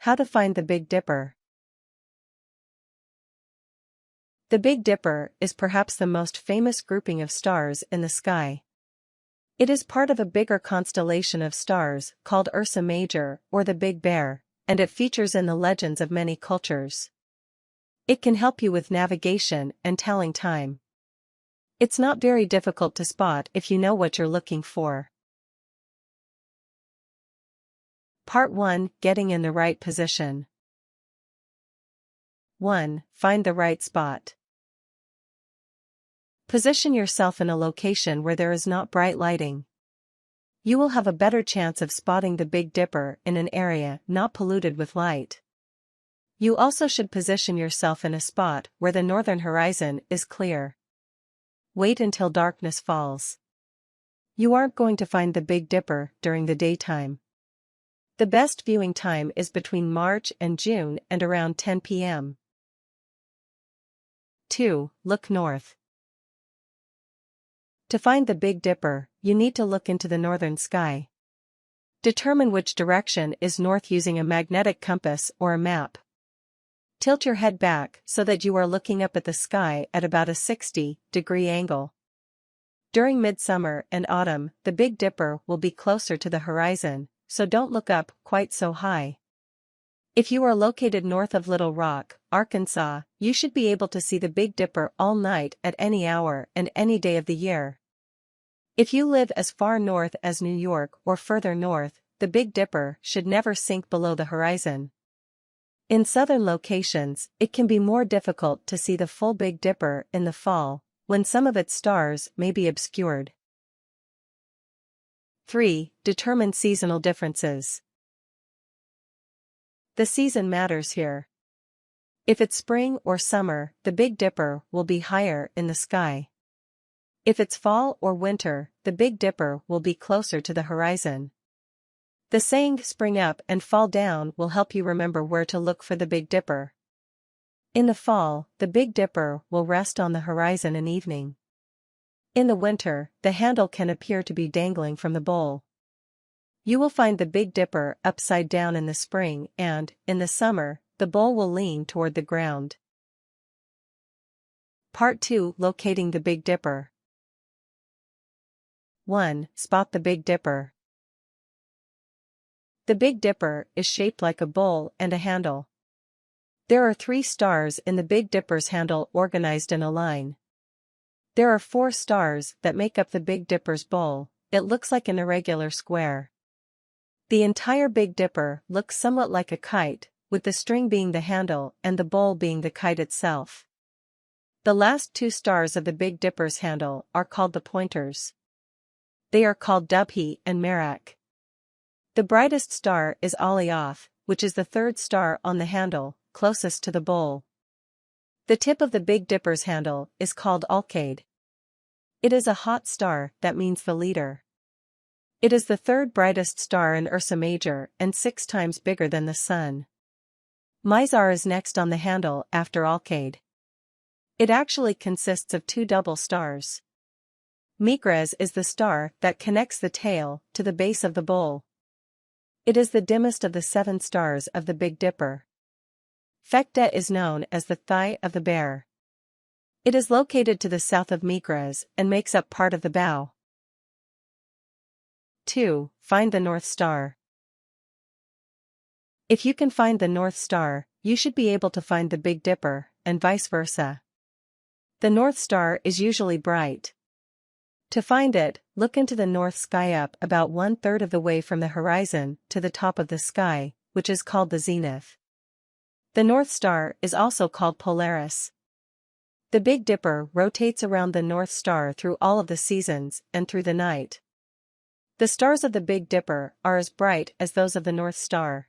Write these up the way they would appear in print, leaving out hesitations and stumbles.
How to find the Big Dipper. The Big Dipper is perhaps the most famous grouping of stars in the sky. It is part of a bigger constellation of stars called Ursa Major or the Big Bear, and it features in the legends of many cultures. It can help you with navigation and telling time. It's not very difficult to spot if you know what you're looking for. Part 1: Getting in the right position. 1. Find the right spot. Position yourself in a location where there is not bright lighting. You will have a better chance of spotting the Big Dipper in an area not polluted with light. You also should position yourself in a spot where the northern horizon is clear. Wait until darkness falls. You aren't going to find the Big Dipper during the daytime. The best viewing time is between March and June and around 10 p.m. 2. Look north. To find the Big Dipper, you need to look into the northern sky. Determine which direction is north using a magnetic compass or a map. Tilt your head back so that you are looking up at the sky at about a 60-degree angle. During midsummer and autumn, the Big Dipper will be closer to the horizon, so don't look up quite so high. If you are located north of Little Rock, Arkansas, you should be able to see the Big Dipper all night at any hour and any day of the year. If you live as far north as New York or further north, the Big Dipper should never sink below the horizon. In southern locations, it can be more difficult to see the full Big Dipper in the fall, when some of its stars may be obscured. 3. Determine seasonal differences. The season matters here. If it's spring or summer, the Big Dipper will be higher in the sky. If it's fall or winter, the Big Dipper will be closer to the horizon. The saying "spring up and fall down" will help you remember where to look for the Big Dipper. In the fall, the Big Dipper will rest on the horizon in evening. In the winter, the handle can appear to be dangling from the bowl. You will find the Big Dipper upside down in the spring and, in the summer, the bowl will lean toward the ground. Part 2: Locating the Big Dipper. 1. Spot the Big Dipper. The Big Dipper is shaped like a bowl and a handle. There are 3 stars in the Big Dipper's handle organized in a line. There are 4 stars that make up the Big Dipper's bowl. It looks like an irregular square. The entire Big Dipper looks somewhat like a kite, with the string being the handle and the bowl being the kite itself. The last 2 stars of the Big Dipper's handle are called the pointers. They are called Dubhe and Merak. The brightest star is Alioth, which is the 3rd star on the handle, closest to the bowl. The tip of the Big Dipper's handle is called Alkaid. It is a hot star that means the leader. It is the 3rd brightest star in Ursa Major and 6 times bigger than the Sun. Mizar is next on the handle after Alkaid. It actually consists of 2 double stars. Migres is the star that connects the tail to the base of the bowl. It is the dimmest of the 7 stars of the Big Dipper. Phecda is known as the thigh of the bear. It is located to the south of Migres and makes up part of the bow. 2. Find the North Star. If you can find the North Star, you should be able to find the Big Dipper, and vice versa. The North Star is usually bright. To find it, look into the north sky up about 1/3 of the way from the horizon to the top of the sky, which is called the zenith. The North Star is also called Polaris. The Big Dipper rotates around the North Star through all of the seasons and through the night. The stars of the Big Dipper are as bright as those of the North Star.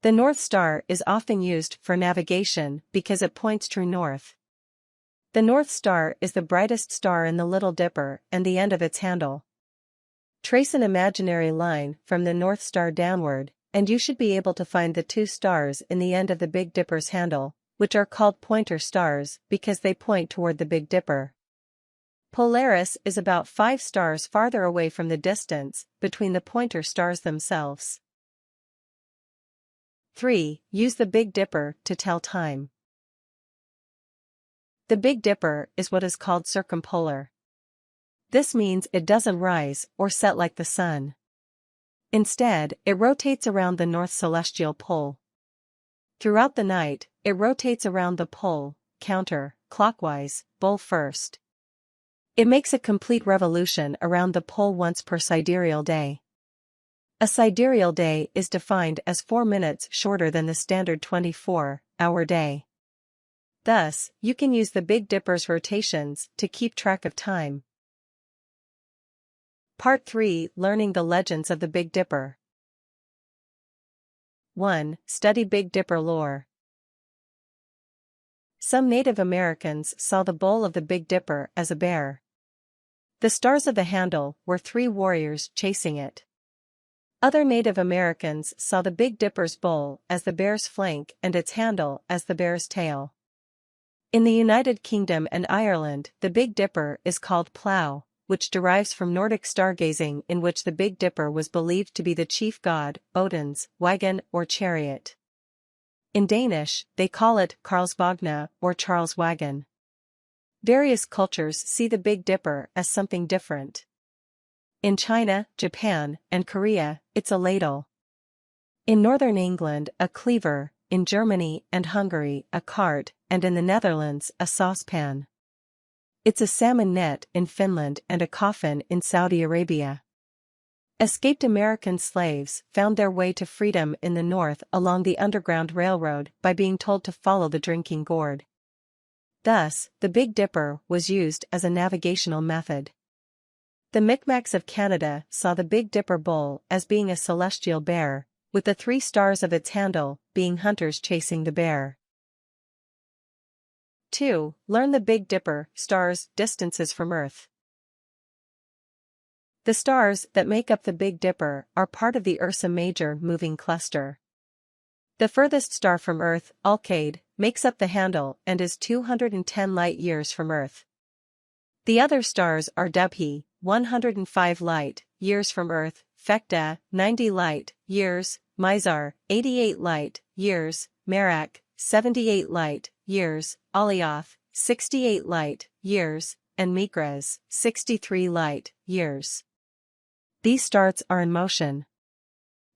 The North Star is often used for navigation because it points true north. The North Star is the brightest star in the Little Dipper and the end of its handle. Trace an imaginary line from the North Star downward, and you should be able to find the 2 stars in the end of the Big Dipper's handle, which are called pointer stars because they point toward the Big Dipper. Polaris is about 5 stars farther away from the distance between the pointer stars themselves. 3. Use the Big Dipper to tell time. The Big Dipper is what is called circumpolar. This means it doesn't rise or set like the sun. Instead, it rotates around the north celestial pole. Throughout the night, it rotates around the pole, counter-clockwise, pole first. It makes a complete revolution around the pole once per sidereal day. A sidereal day is defined as 4 minutes shorter than the standard 24-hour day. Thus, you can use the Big Dipper's rotations to keep track of time. Part 3: Learning the Legends of the Big Dipper. 1. Study Big Dipper lore. Some Native Americans saw the bowl of the Big Dipper as a bear. The stars of the handle were 3 warriors chasing it. Other Native Americans saw the Big Dipper's bowl as the bear's flank and its handle as the bear's tail. In the United Kingdom and Ireland, the Big Dipper is called plough, which derives from Nordic stargazing in which the Big Dipper was believed to be the chief god, Odin's, wagon or chariot. In Danish, they call it Karlsvogna or Charles' wagon. Various cultures see the Big Dipper as something different. In China, Japan, and Korea, it's a ladle. In northern England, a cleaver, in Germany and Hungary, a cart, and in the Netherlands, a saucepan. It's a salmon net in Finland and a coffin in Saudi Arabia. Escaped American slaves found their way to freedom in the north along the Underground Railroad by being told to follow the drinking gourd. Thus, the Big Dipper was used as a navigational method. The Micmacs of Canada saw the Big Dipper bowl as being a celestial bear, with the 3 stars of its handle being hunters chasing the bear. 2. Learn the Big Dipper stars' distances from Earth. The stars that make up the Big Dipper are part of the Ursa Major moving cluster. The furthest star from Earth, Alkaid, makes up the handle and is 210 light-years from Earth. The other stars are Dubhe, 105 light-years from Earth, Phecda, 90 light-years, Mizar, 88 light-years, Merak, 78 light-years, Alioth, 68 light-years, and Migres, 63 light-years. These stars are in motion.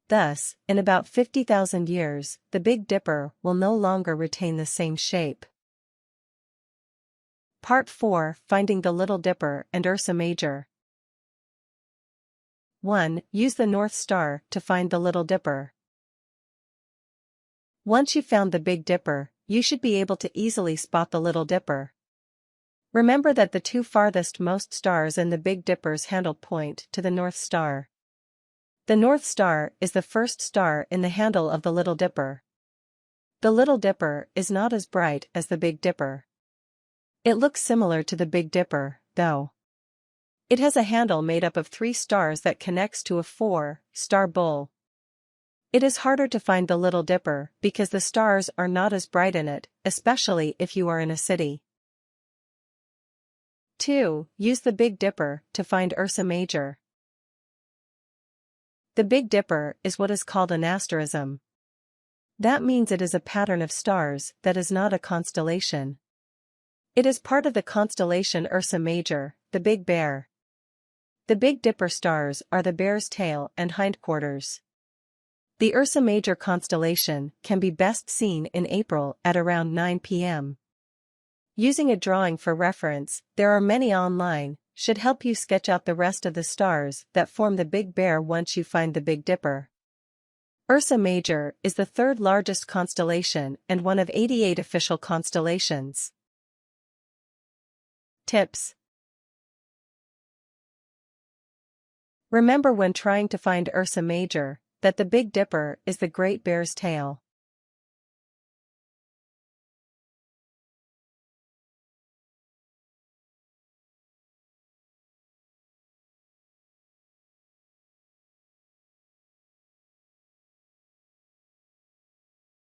Thus, in about 50,000 years, the Big Dipper will no longer retain the same shape. Part 4: Finding the Little Dipper and Ursa Major. 1. Use the North Star to find the Little Dipper. Once you've found the Big Dipper, you should be able to easily spot the Little Dipper. Remember that the 2 farthest most stars in the Big Dipper's handle point to the North Star. The North Star is the first star in the handle of the Little Dipper. The Little Dipper is not as bright as the Big Dipper. It looks similar to the Big Dipper, though. It has a handle made up of 3 stars that connects to a 4-star bowl. It is harder to find the Little Dipper because the stars are not as bright in it, especially if you are in a city. 2. Use the Big Dipper to find Ursa Major. The Big Dipper is what is called an asterism. That means it is a pattern of stars that is not a constellation. It is part of the constellation Ursa Major, the Big Bear. The Big Dipper stars are the bear's tail and hindquarters. The Ursa Major constellation can be best seen in April at around 9 p.m. Using a drawing for reference, there are many online, should help you sketch out the rest of the stars that form the Big Bear once you find the Big Dipper. Ursa Major is the 3rd largest constellation and one of 88 official constellations. Tips. Remember when trying to find Ursa Major, that the Big Dipper is the Great Bear's tail.